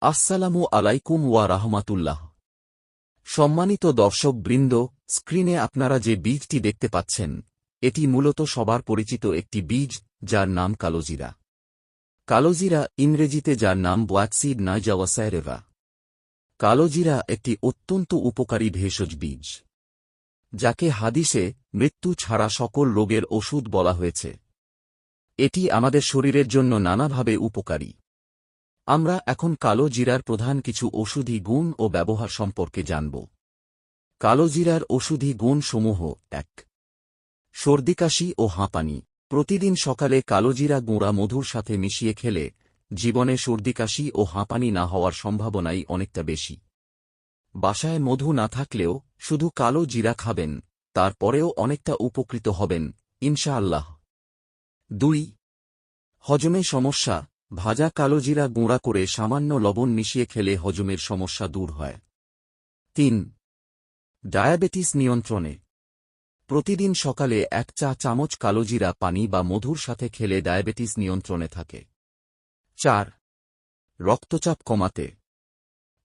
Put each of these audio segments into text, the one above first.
আসসালামু আলাইকুম ওয়া রাহমাতুল্লাহ। সম্মানিত দর্শকবৃন্দ, স্ক্রিনে আপনারা যে বীজটি দেখতে পাচ্ছেন, এটি মূলত সবার পরিচিত একটি বীজ, যার নাম কালোজিরা। কালোজিরা ইংরেজিতে যার নাম ব্ল্যাকসিড নাইজাওয়াসাইরেভা। কালোজিরা একটি অত্যন্ত উপকারী ভেষজ বীজ, যাকে হাদিসে মৃত্যু ছাড়া সকল রোগের ওষুধ বলা হয়েছে। এটি আমাদের শরীরের জন্য নানাভাবে উপকারী। আমরা এখন কালো জিরার প্রধান কিছু ওষুধি গুণ ও ব্যবহার সম্পর্কে জানব। কালোজিরার ওষুধি গুণসমূহ: ১. সর্দিকাশি ও হাঁপানি। প্রতিদিন সকালে কালোজিরা গুঁড়া মধুর সাথে মিশিয়ে খেলে জীবনে সর্দিকাশি ও হাঁপানি না হওয়ার সম্ভাবনাই অনেকটা বেশি। বাসায় মধু না থাকলেও শুধু কালো জিরা খাবেন, তারপরেও অনেকটা উপকৃত হবেন ইনশাআল্লাহ। ২. হজমে সমস্যা। ভাজা কালোজিরা গুঁড়া করে সামান্য লবণ মিশিয়ে খেলে হজমের সমস্যা দূর হয়। ৩. ডায়াবেটিস নিয়ন্ত্রণে। প্রতিদিন সকালে ১ চা চামচ কালোজিরা পানি বা মধুর সাথে খেলে ডায়াবেটিস নিয়ন্ত্রণে থাকে। ৪. রক্তচাপ কমাতে।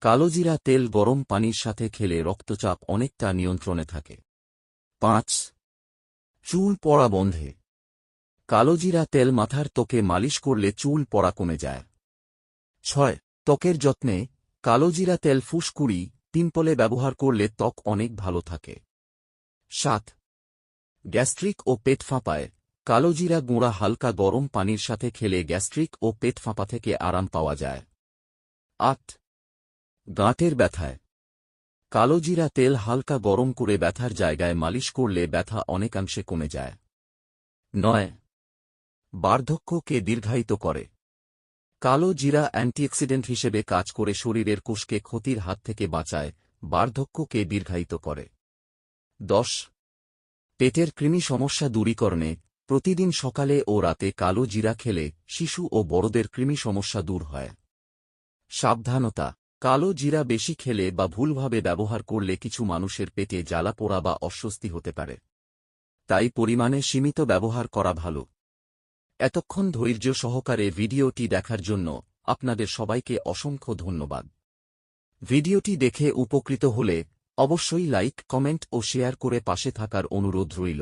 কালোজিরা তেল গরম পানির সাথে খেলে রক্তচাপ অনেকটা নিয়ন্ত্রণে থাকে। ৫. চুল পড়া বন্ধে। কালোজিরা তেল মাথার ত্বকে মালিশ করলে চুল পড়া কমে যায়। ৬. ত্বকের যত্নে। কালোজিরা তেল ফুসকুড়ি, পিম্পলে ব্যবহার করলে ত্বক অনেক ভালো থাকে। ৭. গ্যাস্ট্রিক ও পেট ফাঁপায়। কালোজিরা গুঁড়া হালকা গরম পানির সাথে খেলে গ্যাস্ট্রিক ও পেট ফাঁপা থেকে আরাম পাওয়া যায়। ৮. গাঁটের ব্যথায়। কালোজিরা তেল হালকা গরম করে ব্যথার জায়গায় মালিশ করলে ব্যথা অনেকাংশে কমে যায়। ৯. বার্ধক্যকে দীর্ঘায়িত করে। কালো জিরা অ্যান্টিঅক্সিডেন্ট হিসেবে কাজ করে শরীরের কোষকে ক্ষতির হাত থেকে বাঁচায়, বার্ধক্যকে দীর্ঘায়িত করে। ১০. পেটের কৃমি সমস্যা দূরীকরণে। প্রতিদিন সকালে ও রাতে কালো জিরা খেলে শিশু ও বড়দের কৃমি সমস্যা দূর হয়। সাবধানতা: কালো জিরা বেশি খেলে বা ভুলভাবে ব্যবহার করলে কিছু মানুষের পেটে জ্বালা পোড়া বা অস্বস্তি হতে পারে। তাই পরিমাণে সীমিত ব্যবহার করা ভালো। এতক্ষণ ধৈর্য সহকারে ভিডিওটি দেখার জন্য আপনাদের সবাইকে অসংখ্য ধন্যবাদ। ভিডিওটি দেখে উপকৃত হলে অবশ্যই লাইক, কমেন্ট ও শেয়ার করে পাশে থাকার অনুরোধ রইল।